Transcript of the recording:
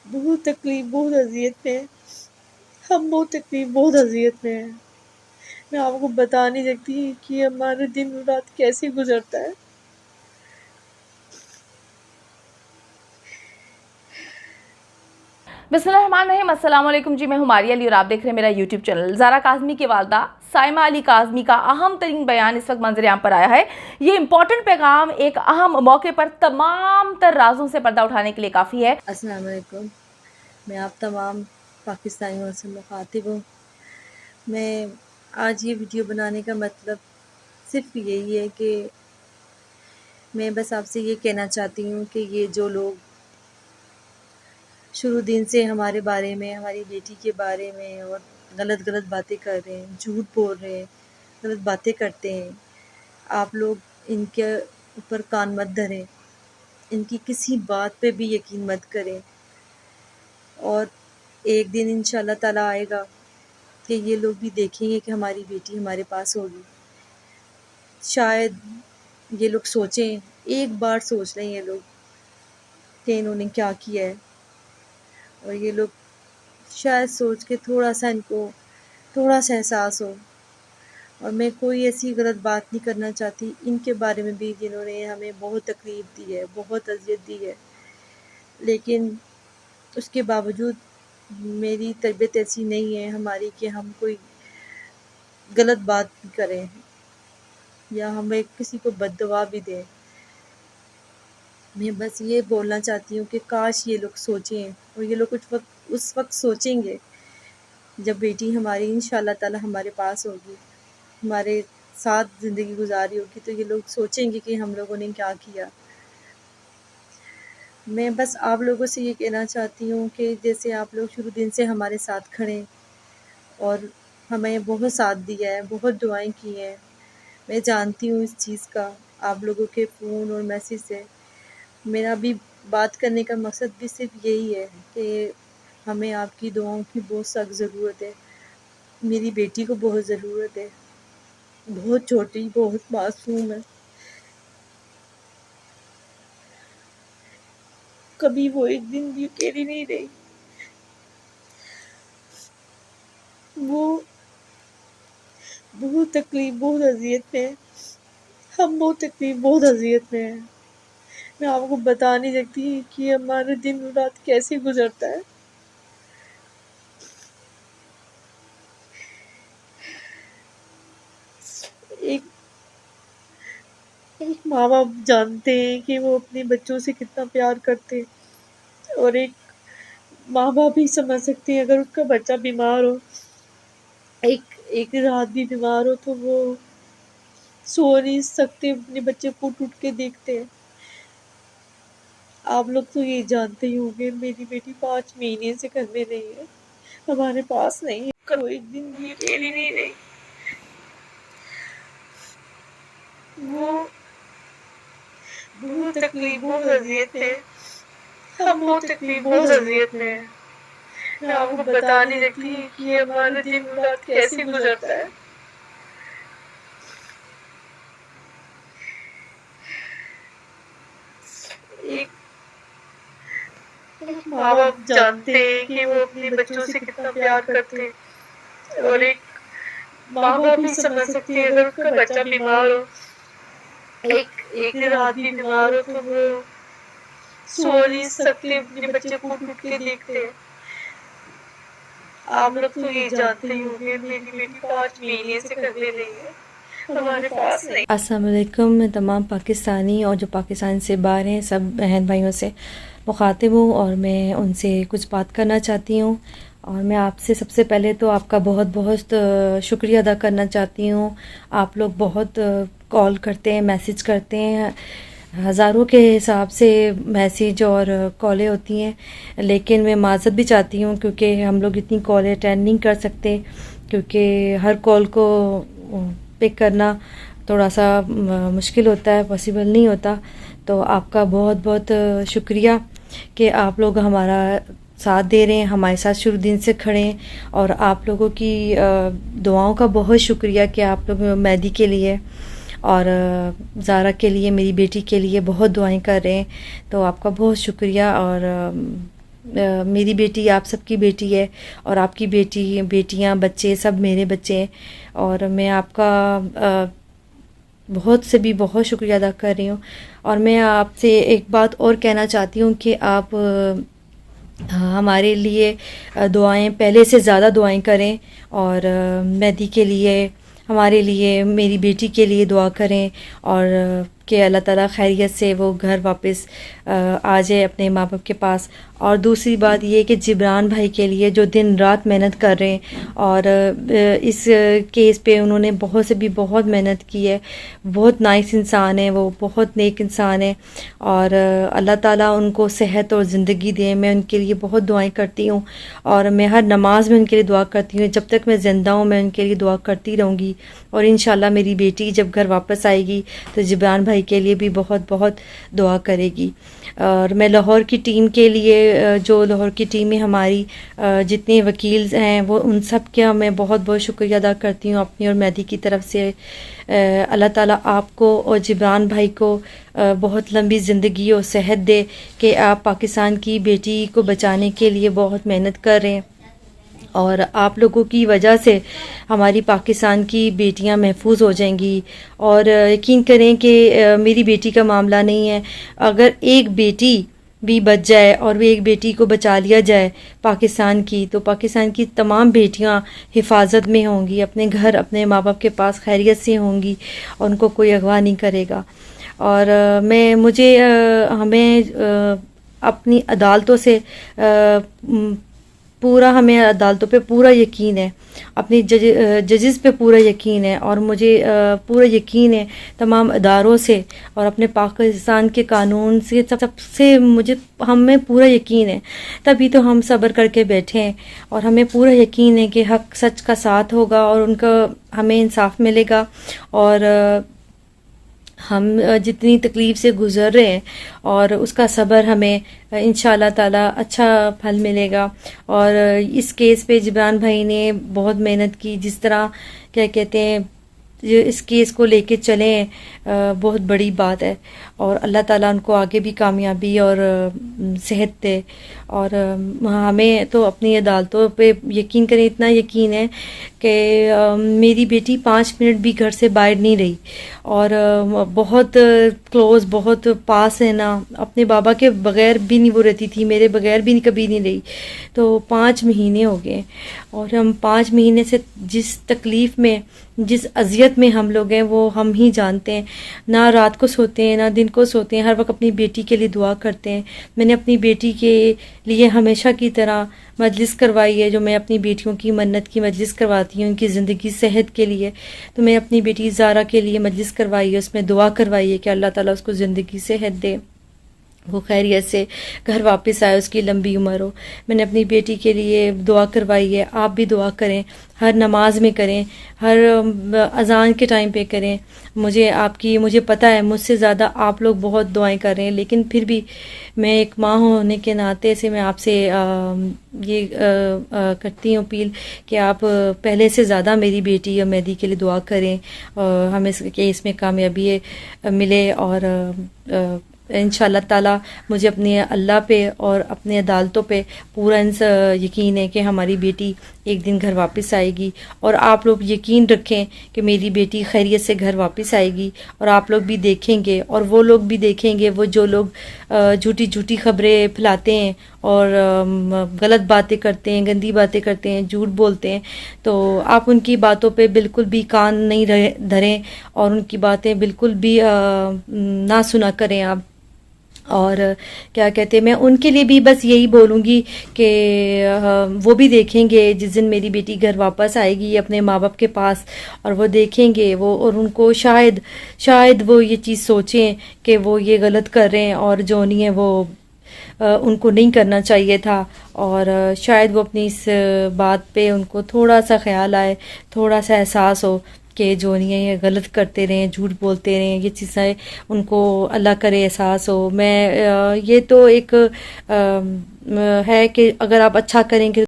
بہت تکلیف، بہت اذیت میں ہیں۔ ہم بہت تکلیف، بہت اذیت میں ہیں۔ میں آپ کو بتا نہیں سکتی کہ ہمارے دن اور رات کیسے گزرتا ہے۔ بسم اللہ الرحمن الرحیم۔ السلام علیکم جی، میں ہماری علی اور آپ دیکھ رہے ہیں میرا یوٹیوب چینل۔ زارا کاظمی کی والدہ سائمہ علی کاظمی کا اہم ترین بیان اس وقت منظر عام پر آیا ہے۔ یہ امپورٹنٹ پیغام ایک اہم موقع پر تمام تر رازوں سے پردہ اٹھانے کے لیے کافی ہے۔ السلام علیکم، میں آپ تمام پاکستانیوں سے مخاطب ہوں۔ میں آج یہ ویڈیو بنانے کا مطلب صرف یہی ہے کہ میں بس آپ سے یہ کہنا چاہتی ہوں کہ یہ جو لوگ شروع دن سے ہمارے بارے میں، ہماری بیٹی کے بارے میں اور غلط باتیں کر رہے ہیں، جھوٹ بول رہے ہیں، غلط باتیں کرتے ہیں، آپ لوگ ان کے اوپر کان مت دھریں، ان کی کسی بات پہ بھی یقین مت کریں۔ اور ایک دن انشاءاللہ تعالیٰ آئے گا کہ یہ لوگ بھی دیکھیں گے کہ ہماری بیٹی ہمارے پاس ہوگی۔ شاید یہ لوگ سوچیں، ایک بار سوچ لیں یہ لوگ کہ انہوں نے کیا کیا ہے، اور یہ لوگ شاید سوچ کے تھوڑا سا ان کو تھوڑا سا احساس ہو۔ اور میں کوئی ایسی غلط بات نہیں کرنا چاہتی ان کے بارے میں بھی جنہوں نے ہمیں بہت تکلیف دی ہے، بہت اذیت دی ہے، لیکن اس کے باوجود میری تربیت ایسی نہیں ہے ہماری کہ ہم کوئی غلط بات بھی کریں یا ہمیں کسی کو بد دعا بھی دیں۔ میں بس یہ بولنا چاہتی ہوں کہ کاش یہ لوگ سوچیں، اور یہ لوگ اس وقت سوچیں گے جب بیٹی ہماری انشاءاللہ تعالی ہمارے پاس ہوگی، ہمارے ساتھ زندگی گزاری ہوگی، تو یہ لوگ سوچیں گے کہ ہم لوگوں نے کیا کیا۔ میں بس آپ لوگوں سے یہ کہنا چاہتی ہوں کہ جیسے آپ لوگ شروع دن سے ہمارے ساتھ کھڑے اور ہمیں بہت ساتھ دیا ہے، بہت دعائیں کی ہیں، میں جانتی ہوں اس چیز کا آپ لوگوں کے فون اور میسیج سے۔ میرا بھی بات کرنے کا مقصد بھی صرف یہی ہے کہ ہمیں آپ کی دعاؤں کی بہت سخت ضرورت ہے۔ میری بیٹی کو بہت ضرورت ہے، بہت چھوٹی، بہت معصوم ہے، کبھی وہ ایک دن بھی اکیلی نہیں رہی۔ وہ بہت تکلیف، بہت اذیت میں ہیں۔ ہم بہت تکلیف، بہت اذیت میں ہیں۔ میں آپ کو بتا نہیں سکتی کہ ہمارے دن اور رات کیسے گزرتا ہے۔ ایک ایک ماں باپ جانتے ہیں کہ وہ اپنے بچوں سے کتنا پیار کرتے ہیں، اور ایک ماں باپ ہی سمجھ سکتے ہیں اگر اس کا بچہ بیمار ہو، ایک رات بھی بیمار ہو تو وہ سو نہیں سکتے، اپنے بچے کو اٹھ کے دیکھتے ہیں۔ آپ لوگ تو یہ جانتے ہی ہوں گے میری بیٹی 5 مہینے سے گھر میں نہیں ہے، ہمارے پاس نہیں ہے، وہ ایک دن بھی اکیلی نہیں رہی۔ وہ بہت تکلیف، بہت اذیت میں ہیں۔ ہم بہت تکلیف، بہت اذیت میں ہیں۔ میں آپ کو بتا نہیں سکتی کہ ہمارے دن اور رات کیسے گزرتا ہے۔ ایک ماں باپ جانتے ہیں کہ وہ اپنے بچوں سے کتنا پیار کرتے ہیں، اور ایک ماں باپ ہی سمجھ سکتے ہیں اگر اس کا بچہ بیمار ہو، ایک رات بھی بیمار ہو تو وہ سو نہیں سکتے، اپنے بچے کو اٹھ کے دیکھتے ہیں۔ آپ لوگ تو یہ جانتے ہی ہوں گے میری بیٹی 5 مہینے سے گھر میں نہیں ہے، ہمارے پاس نہیں۔ السلام علیکم، میں تمام پاکستانی اور جو پاکستان سے باہر ہیں سب بہن بھائیوں سے مخاطب ہوں، اور میں ان سے کچھ بات کرنا چاہتی ہوں۔ اور میں آپ سے سب سے پہلے تو آپ کا بہت بہت شکریہ ادا کرنا چاہتی ہوں۔ آپ لوگ بہت کال کرتے ہیں، میسیج کرتے ہیں، ہزاروں کے حساب سے میسیج اور کالیں ہوتی ہیں، لیکن میں معذرت بھی چاہتی ہوں کیونکہ ہم لوگ اتنی کالیں اٹینڈ نہیں کر سکتے، کیونکہ ہر کال کو پک کرنا تھوڑا سا مشکل ہوتا ہے، پاسبل نہیں ہوتا۔ تو آپ کا بہت بہت شکریہ کہ آپ لوگ ہمارا ساتھ دے رہے ہیں، ہمارے ساتھ شروع دن سے کھڑے ہیں، اور آپ لوگوں کی دعاؤں کا بہت شکریہ کہ آپ لوگ مہدی کے لیے اور زارا کے لیے، میری بیٹی کے لیے بہت دعائیں کر رہے ہیں۔ تو آپ کا بہت شکریہ، اور میری بیٹی آپ سب کی بیٹی ہے، اور آپ کی بیٹیاں بچے سب میرے بچے ہیں، اور میں آپ کا بہت شکریہ ادا کر رہی ہوں. اور میں آپ سے ایک بات اور کہنا چاہتی ہوں کہ آپ ہمارے لیے دعائیں پہلے سے زیادہ دعائیں کریں، اور مہدی کے لیے، ہمارے لیے، میری بیٹی کے لیے دعا کریں، اور کہ اللہ تعالیٰ خیریت سے وہ گھر واپس آ جائے اپنے ماں باپ کے پاس. اور دوسری بات یہ کہ جبران بھائی کے لیے جو دن رات محنت کر رہے ہیں، اور اس کیس پہ انہوں نے بہت محنت کی ہے. بہت نائس انسان ہے وہ، بہت نیک انسان ہے، اور اللہ تعالیٰ ان کو صحت اور زندگی دے. میں ان کے لیے بہت دعائیں کرتی ہوں، اور میں ہر نماز میں ان کے لیے دعا کرتی ہوں. جب تک میں زندہ ہوں میں ان کے لیے دعا کرتی رہوں گی. اور انشاءاللہ میری بیٹی جب گھر واپس آئے گی تو جبران بھائی کے لیے بھی بہت دعا کرے گی. اور میں لاہور کی ٹیم کے لیے، جو لاہور کی ٹیم میں ہماری جتنے وکیل ہیں، وہ ان سب کا میں بہت شکریہ ادا کرتی ہوں اپنی اور مہدی کی طرف سے. اللہ تعالیٰ آپ کو اور جبران بھائی کو بہت لمبی زندگی اور صحت دے کہ آپ پاکستان کی بیٹی کو بچانے کے لیے بہت محنت کر رہے ہیں، اور آپ لوگوں کی وجہ سے ہماری پاکستان کی بیٹیاں محفوظ ہو جائیں گی. اور یقین کریں کہ میری بیٹی کا معاملہ نہیں ہے، اگر ایک بیٹی بھی بچ جائے اور ایک بیٹی کو بچا لیا جائے پاکستان کی، تو پاکستان کی تمام بیٹیاں حفاظت میں ہوں گی، اپنے گھر اپنے ماں باپ کے پاس خیریت سے ہوں گی، اور ان کو کوئی اغوا نہیں کرے گا. اور ہمیں اپنی عدالتوں سے ہمیں عدالتوں پہ پورا یقین ہے، اپنی ججز پہ پورا یقین ہے، اور مجھے پورا یقین ہے تمام اداروں سے، اور اپنے پاکستان کے قانون سے، سب سے ہمیں پورا یقین ہے. تبھی تو ہم صبر کر کے بیٹھے ہیں، اور ہمیں پورا یقین ہے کہ حق سچ کا ساتھ ہوگا، اور ان کا ہمیں انصاف ملے گا. اور ہم جتنی تکلیف سے گزر رہے ہیں، اور اس کا صبر ہمیں انشاءاللہ تعالی اچھا پھل ملے گا. اور اس کیس پہ جبران بھائی نے بہت محنت کی، جس طرح کیا کہتے ہیں اس کیس کو لے کے چلیں، بہت بڑی بات ہے. اور اللہ تعالیٰ ان کو آگے بھی کامیابی اور صحت دے. اور ہمیں تو اپنی عدالتوں پہ یقین کریں، اتنا یقین ہے کہ میری بیٹی 5 منٹ بھی گھر سے باہر نہیں رہی، اور بہت کلوز، بہت پاس ہے نا، اپنے بابا کے بغیر بھی نہیں وہ رہتی تھی، میرے بغیر بھی کبھی نہیں رہی. تو 5 مہینے ہو گئے، اور ہم 5 مہینے سے جس تکلیف میں، جس اذیت میں ہم لوگ ہیں وہ ہم ہی جانتے ہیں. نہ رات کو سوتے ہیں، نہ دن کو سوتے ہیں، ہر وقت اپنی بیٹی کے لیے دعا کرتے ہیں. میں نے اپنی بیٹی کے لیے ہمیشہ کی طرح مجلس کروائی ہے، جو میں اپنی بیٹیوں کی منت کی مجلس کرواتی ہوں ان کی زندگی صحت کے لیے. تو میں اپنی بیٹی زارا کے لیے مجلس کروائی ہے، اس میں دعا کروائی ہے کہ اللہ تعالیٰ اس کو زندگی صحت دے، وہ خیریت سے گھر واپس آئے، اس کی لمبی عمر ہو. میں نے اپنی بیٹی کے لیے دعا کروائی ہے. آپ بھی دعا کریں، ہر نماز میں کریں، ہر اذان کے ٹائم پہ کریں. مجھے پتہ ہے مجھ سے زیادہ آپ لوگ بہت دعائیں کر رہے ہیں، لیکن پھر بھی میں ایک ماں ہونے کے ناطے سے میں آپ سے یہ کرتی ہوں اپیل کہ آپ پہلے سے زیادہ میری بیٹی اور مہدی کے لیے دعا کریں، ہمیں اس میں کامیابی ملے. اور انشاءاللہ تعالیٰ مجھے اپنے اللہ پہ اور اپنے عدالتوں پہ پورا یقین ہے کہ ہماری بیٹی ایک دن گھر واپس آئے گی. اور آپ لوگ یقین رکھیں کہ میری بیٹی خیریت سے گھر واپس آئے گی. اور آپ لوگ بھی دیکھیں گے، اور وہ لوگ بھی دیکھیں گے، وہ جو لوگ جھوٹی خبریں پھیلاتے ہیں اور غلط باتیں کرتے ہیں، گندی باتیں کرتے ہیں، جھوٹ بولتے ہیں، تو آپ ان کی باتوں پہ بالکل بھی کان نہیں دھریں، اور ان کی باتیں بالکل بھی نہ سنا کریں آپ. اور کیا کہتے ہیں، میں ان کے لیے بھی بس یہی بولوں گی کہ وہ بھی دیکھیں گے جس دن میری بیٹی گھر واپس آئے گی اپنے ماں باپ کے پاس، اور وہ دیکھیں گے اور ان کو شاید وہ یہ چیز سوچیں کہ وہ یہ غلط کر رہے ہیں، اور جو نہیں ہے وہ ان کو نہیں کرنا چاہیے تھا. اور شاید وہ اپنی اس بات پہ ان کو تھوڑا سا خیال آئے، تھوڑا سا احساس ہو کہ جو نہیں ہے یہ غلط کرتے رہیں، جھوٹ بولتے رہیں، یہ چیزیں ان کو اللہ کرے احساس ہو. میں یہ تو ایک ہے کہ اگر آپ اچھا کریں گے